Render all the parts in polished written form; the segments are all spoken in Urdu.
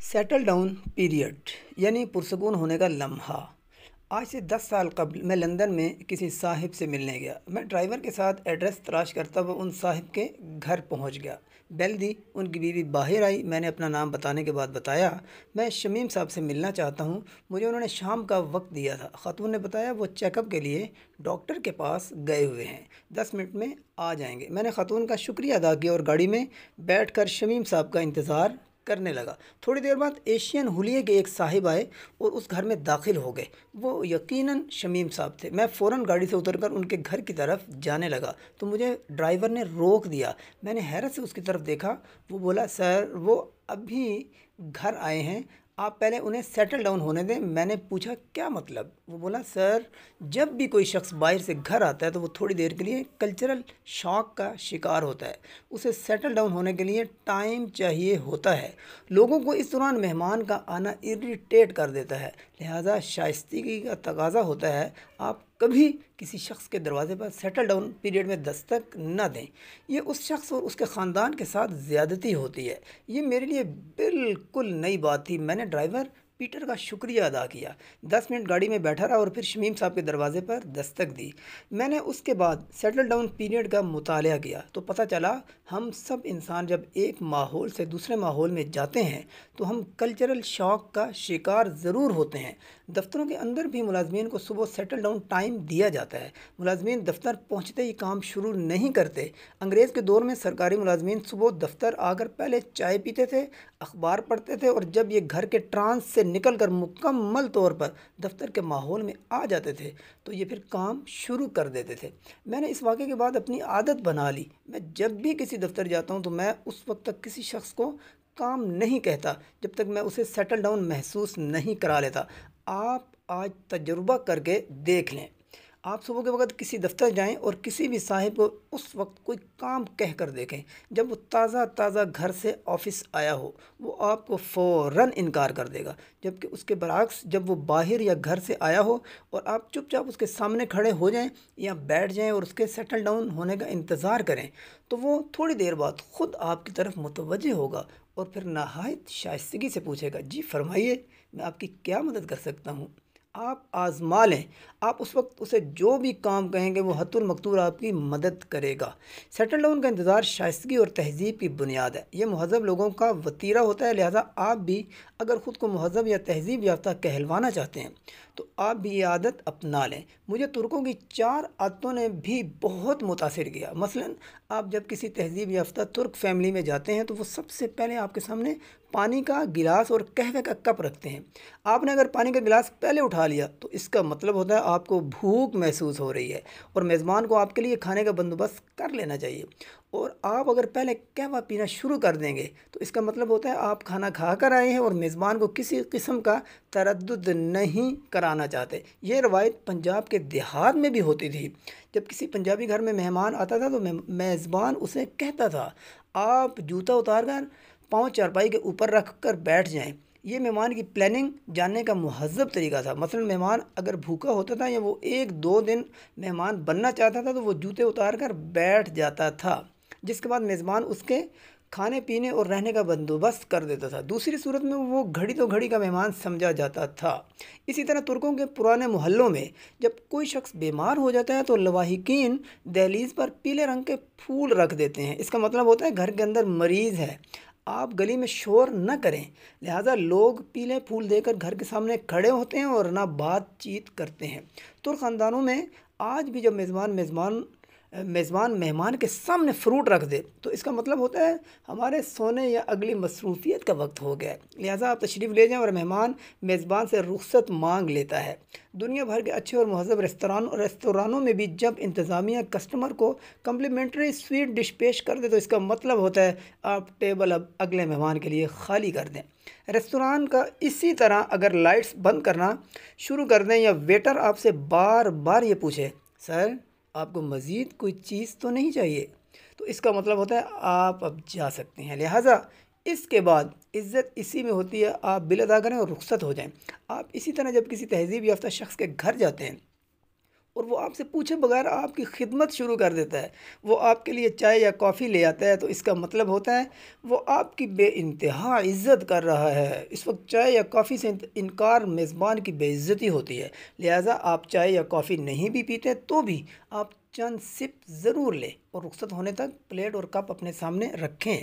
سیٹل ڈاؤن پیریڈ یعنی پرسکون ہونے کا لمحہ۔ آج سے 10 سال قبل میں لندن میں کسی صاحب سے ملنے گیا۔ میں ڈرائیور کے ساتھ ایڈریس تلاش کرتا ہوا ان صاحب کے گھر پہنچ گیا۔ بیل دی، ان کی بیوی باہر آئی۔ میں نے اپنا نام بتانے کے بعد بتایا میں شمیم صاحب سے ملنا چاہتا ہوں، مجھے انہوں نے شام کا وقت دیا تھا۔ خاتون نے بتایا وہ چیک اپ کے لیے ڈاکٹر کے پاس گئے ہوئے ہیں، 10 منٹ میں آ جائیں گے۔ میں نے خاتون کا شکریہ ادا کیا اور گاڑی میں بیٹھ کر شمیم صاحب کا انتظار کرنے لگا۔ تھوڑی دیر بعد ایشین حلیے کے ایک صاحب آئے اور اس گھر میں داخل ہو گئے۔ وہ یقیناً شمیم صاحب تھے۔ میں فوراً گاڑی سے اتر کر ان کے گھر کی طرف جانے لگا تو مجھے ڈرائیور نے روک دیا۔ میں نے حیرت سے اس کی طرف دیکھا۔ وہ بولا، سر وہ ابھی گھر آئے ہیں، آپ پہلے انہیں سیٹل ڈاؤن ہونے دیں۔ میں نے پوچھا کیا مطلب؟ وہ بولا، سر جب بھی کوئی شخص باہر سے گھر آتا ہے تو وہ تھوڑی دیر کے لیے کلچرل شاک کا شکار ہوتا ہے، اسے سیٹل ڈاؤن ہونے کے لیے ٹائم چاہیے ہوتا ہے۔ لوگوں کو اس دوران مہمان کا آنا اریٹیٹ کر دیتا ہے، لہٰذا شائستگی کا تقاضا ہوتا ہے آپ کبھی کسی شخص کے دروازے پر سیٹل ڈاؤن پیریڈ میں دستک نہ دیں۔ یہ اس شخص اور اس کے خاندان کے ساتھ زیادتی ہوتی ہے۔ یہ میرے لیے بالکل نئی بات تھی۔ میں نے ڈرائیور پیٹر کا شکریہ ادا کیا، 10 منٹ گاڑی میں بیٹھا رہا اور پھر شمیم صاحب کے دروازے پر دستک دی۔ میں نے اس کے بعد سیٹل ڈاؤن پیریڈ کا مطالعہ کیا تو پتہ چلا ہم سب انسان جب ایک ماحول سے دوسرے ماحول میں جاتے ہیں تو ہم کلچرل شاک کا شکار ضرور ہوتے ہیں۔ دفتروں کے اندر بھی ملازمین کو صبح سیٹل ڈاؤن ٹائم دیا جاتا ہے۔ ملازمین دفتر پہنچتے ہی کام شروع نہیں کرتے۔ انگریز کے دور میں سرکاری ملازمین صبح دفتر آ کر پہلے چائے پیتے تھے، اخبار پڑھتے تھے اور جب یہ گھر کے ٹرانس سے نکل کر مکمل طور پر دفتر کے ماحول میں آ جاتے تھے تو یہ پھر کام شروع کر دیتے تھے۔ میں نے اس واقعے کے بعد اپنی عادت بنا لی، میں جب بھی کسی دفتر جاتا ہوں تو میں اس وقت تک کسی شخص کو کام نہیں کہتا جب تک میں اسے سیٹل ڈاؤن محسوس نہیں کرا لیتا۔ آپ آج تجربہ کر کے دیکھ لیں۔ آپ صبح کے وقت کسی دفتر جائیں اور کسی بھی صاحب کو اس وقت کوئی کام کہہ کر دیکھیں جب وہ تازہ گھر سے آفس آیا ہو، وہ آپ کو فوراً انکار کر دے گا، جبکہ اس کے برعکس جب وہ باہر یا گھر سے آیا ہو اور آپ چپ چاپ اس کے سامنے کھڑے ہو جائیں یا بیٹھ جائیں اور اس کے سیٹل ڈاؤن ہونے کا انتظار کریں تو وہ تھوڑی دیر بعد خود آپ کی طرف متوجہ ہوگا اور پھر نہایت شائستگی سے پوچھے گا، جی فرمائیے میں آپ کی کیا مدد کر سکتا ہوں؟ آپ آزما لیں، آپ اس وقت اسے جو بھی کام کہیں گے وہ حت المقدور آپ کی مدد کرے گا۔ سیٹل ڈاؤن کا انتظار شائستگی اور تہذیب کی بنیاد ہے، یہ مہذب لوگوں کا وتیرہ ہوتا ہے، لہٰذا آپ بھی اگر خود کو مہذب یا تہذیب یافتہ کہلوانا چاہتے ہیں تو آپ بھی یہ عادت اپنا لیں۔ مجھے ترکوں کی 4 عادتوں نے بھی بہت متاثر کیا۔ مثلاً آپ جب کسی تہذیب یافتہ ترک فیملی میں جاتے ہیں تو وہ سب سے پہلے آپ کے سامنے پانی کا گلاس اور قہوے کا کپ رکھتے ہیں۔ آپ نے اگر پانی کا گلاس پہلے اٹھا لیا تو اس کا مطلب ہوتا ہے آپ کو بھوک محسوس ہو رہی ہے اور میزبان کو آپ کے لیے کھانے کا بندوبست کر لینا چاہیے۔ اور آپ اگر پہلے قہوہ پینا شروع کر دیں گے تو اس کا مطلب ہوتا ہے آپ کھانا کھا کر آئے ہیں اور میزبان کو کسی قسم کا تردد نہیں کرانا چاہتے۔ یہ روایت پنجاب کے دیہات میں بھی ہوتی تھی۔ جب کسی پنجابی گھر میں مہمان آتا تھا تو میزبان اسے کہتا تھا، آپ جوتا اتار کر پاؤں چارپائی کے اوپر رکھ کر بیٹھ جائیں۔ یہ مہمان کی پلاننگ جاننے کا مہذب طریقہ تھا۔ مثلاً مہمان اگر بھوکا ہوتا تھا یا وہ 1-2 دن مہمان بننا چاہتا تھا تو وہ جوتے اتار کر بیٹھ جاتا تھا، جس کے بعد میزبان اس کے کھانے پینے اور رہنے کا بندوبست کر دیتا تھا۔ دوسری صورت میں وہ گھڑی تو گھڑی کا مہمان سمجھا جاتا تھا۔ اسی طرح ترکوں کے پرانے محلوں میں جب کوئی شخص بیمار ہو جاتا ہے تو لواحقین دہلیز پر پیلے رنگ کے پھول رکھ دیتے ہیں، اس کا مطلب ہوتا ہے گھر کے اندر مریض ہے، آپ گلی میں شور نہ کریں۔ لہٰذا لوگ پیلے پھول دے کر گھر کے سامنے کھڑے ہوتے ہیں اور نہ بات چیت کرتے ہیں۔ ترک خاندانوں میں آج بھی جب میزبان مہمان کے سامنے فروٹ رکھ دے تو اس کا مطلب ہوتا ہے ہمارے سونے یا اگلی مصروفیت کا وقت ہو گیا ہے، لہٰذا آپ تشریف لے جائیں، اور مہمان میزبان سے رخصت مانگ لیتا ہے۔ دنیا بھر کے اچھے اور مہذب ریستورانوں میں بھی جب انتظامیہ کسٹمر کو کمپلیمنٹری سویٹ ڈش پیش کر دے تو اس کا مطلب ہوتا ہے آپ ٹیبل اب اگلے مہمان کے لیے خالی کر دیں۔ ریستوران کا اسی طرح اگر لائٹس بند کرنا شروع کر دیں یا ویٹر آپ سے بار بار یہ پوچھے، سر آپ کو مزید کوئی چیز تو نہیں چاہیے، تو اس کا مطلب ہوتا ہے آپ اب جا سکتے ہیں۔ لہٰذا اس کے بعد عزت اسی میں ہوتی ہے، آپ بل ادا کریں اور رخصت ہو جائیں۔ آپ اسی طرح جب کسی تہذیب یافتہ شخص کے گھر جاتے ہیں اور وہ آپ سے پوچھے بغیر آپ کی خدمت شروع کر دیتا ہے، وہ آپ کے لیے چائے یا کافی لے آتا ہے، تو اس کا مطلب ہوتا ہے وہ آپ کی بے انتہا عزت کر رہا ہے۔ اس وقت چائے یا کافی سے انکار میزبان کی بے عزتی ہوتی ہے، لہٰذا آپ چائے یا کافی نہیں بھی پیتے تو بھی آپ چند سپ ضرور لیں اور رخصت ہونے تک پلیٹ اور کپ اپنے سامنے رکھیں۔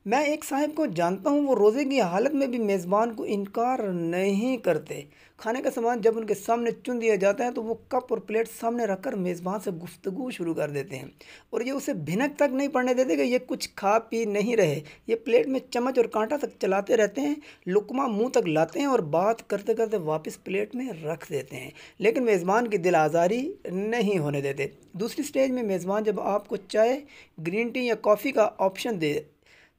میں ایک صاحب کو جانتا ہوں، وہ روزے کی حالت میں بھی میزبان کو انکار نہیں کرتے۔ کھانے کا سامان جب ان کے سامنے چن دیا جاتا ہے تو وہ کپ اور پلیٹ سامنے رکھ کر میزبان سے گفتگو شروع کر دیتے ہیں، اور یہ اسے بھنک تک نہیں پڑنے دیتے کہ یہ کچھ کھا پی نہیں رہے۔ یہ پلیٹ میں چمچ اور کانٹا تک چلاتے رہتے ہیں، لقمہ منہ تک لاتے ہیں اور بات کرتے کرتے واپس پلیٹ میں رکھ دیتے ہیں، لیکن میزبان کی دل آزاری نہیں ہونے دیتے۔ دوسری سٹیج میں میزبان جب آپ کو چائے، گرین ٹی یا کافی کا آپشن دے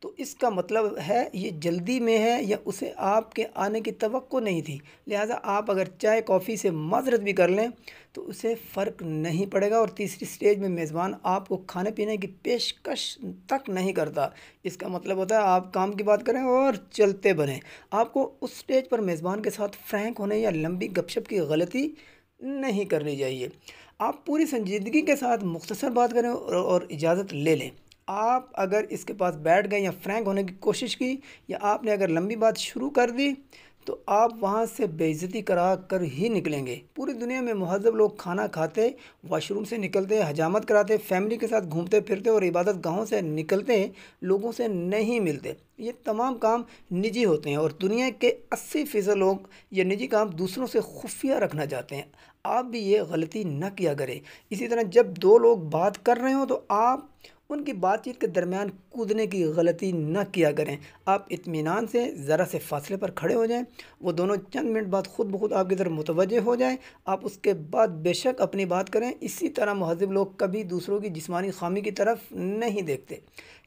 تو اس کا مطلب ہے یہ جلدی میں ہے یا اسے آپ کے آنے کی توقع نہیں تھی، لہٰذا آپ اگر چائے کافی سے معذرت بھی کر لیں تو اسے فرق نہیں پڑے گا۔ اور تیسری سٹیج میں میزبان آپ کو کھانے پینے کی پیشکش تک نہیں کرتا، اس کا مطلب ہوتا ہے آپ کام کی بات کریں اور چلتے بنیں۔ آپ کو اس سٹیج پر میزبان کے ساتھ فرینک ہونے یا لمبی گپ شپ کی غلطی نہیں کرنی چاہیے۔ آپ پوری سنجیدگی کے ساتھ مختصر بات کریں اور اجازت لے لیں۔ آپ اگر اس کے پاس بیٹھ گئے یا فرینک ہونے کی کوشش کی، یا آپ نے اگر لمبی بات شروع کر دی تو آپ وہاں سے بے عزتی کرا کر ہی نکلیں گے۔ پوری دنیا میں مہذب لوگ کھانا کھاتے، واش روم سے نکلتے، حجامت کراتے، فیملی کے ساتھ گھومتے پھرتے اور عبادت گاہوں سے نکلتے ہیں، لوگوں سے نہیں ملتے۔ یہ تمام کام نجی ہوتے ہیں اور دنیا کے 80% لوگ یہ نجی کام دوسروں سے خفیہ رکھنا چاہتے ہیں۔ آپ بھی یہ غلطی نہ کیا کریں۔ اسی طرح جب دو لوگ بات کر رہے ہوں تو آپ ان کی بات چیت کے درمیان کودنے کی غلطی نہ کیا کریں۔ آپ اطمینان سے ذرا سے فاصلے پر کھڑے ہو جائیں، وہ دونوں چند منٹ بعد خود بخود آپ کی طرف متوجہ ہو جائیں، آپ اس کے بعد بے شک اپنی بات کریں۔ اسی طرح مہذب لوگ کبھی دوسروں کی جسمانی خامی کی طرف نہیں دیکھتے۔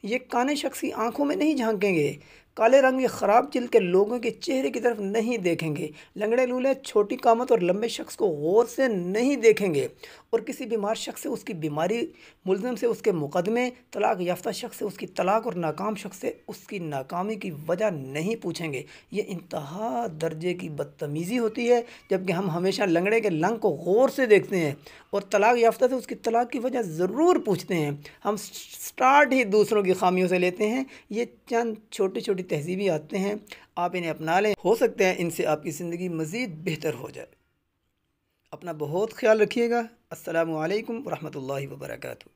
یہ کانے شخص کی آنکھوں میں نہیں جھانکیں گے، کالے رنگ کے خراب جلد کے لوگوں کے چہرے کی طرف نہیں دیکھیں گے، لنگڑے لولے، چھوٹی قامت اور لمبے شخص کو غور سے نہیں دیکھیں گے، اور کسی بیمار شخص سے اس کی بیماری، ملزم سے اس کے مقدمے، طلاق یافتہ شخص سے اس کی طلاق اور ناکام شخص سے اس کی ناکامی کی وجہ نہیں پوچھیں گے۔ یہ انتہا درجے کی بدتمیزی ہوتی ہے، جبکہ ہم ہمیشہ لنگڑے کے لنگ کو غور سے دیکھتے ہیں اور طلاق یافتہ سے اس کی طلاق کی وجہ ضرور پوچھتے ہیں۔ ہم سٹارٹ ہی دوسروں کی خامیوں سے لیتے ہیں۔ یہ چند چھوٹی چھوٹی تہذیبی عادتیں ہیں، آپ انہیں اپنا لیں، ہو سکتا ہے ان سے آپ کی زندگی مزید بہتر ہو جائے۔ اپنا بہت خیال رکھیے گا۔ السلام علیکم ورحمۃ اللہ وبرکاتہ۔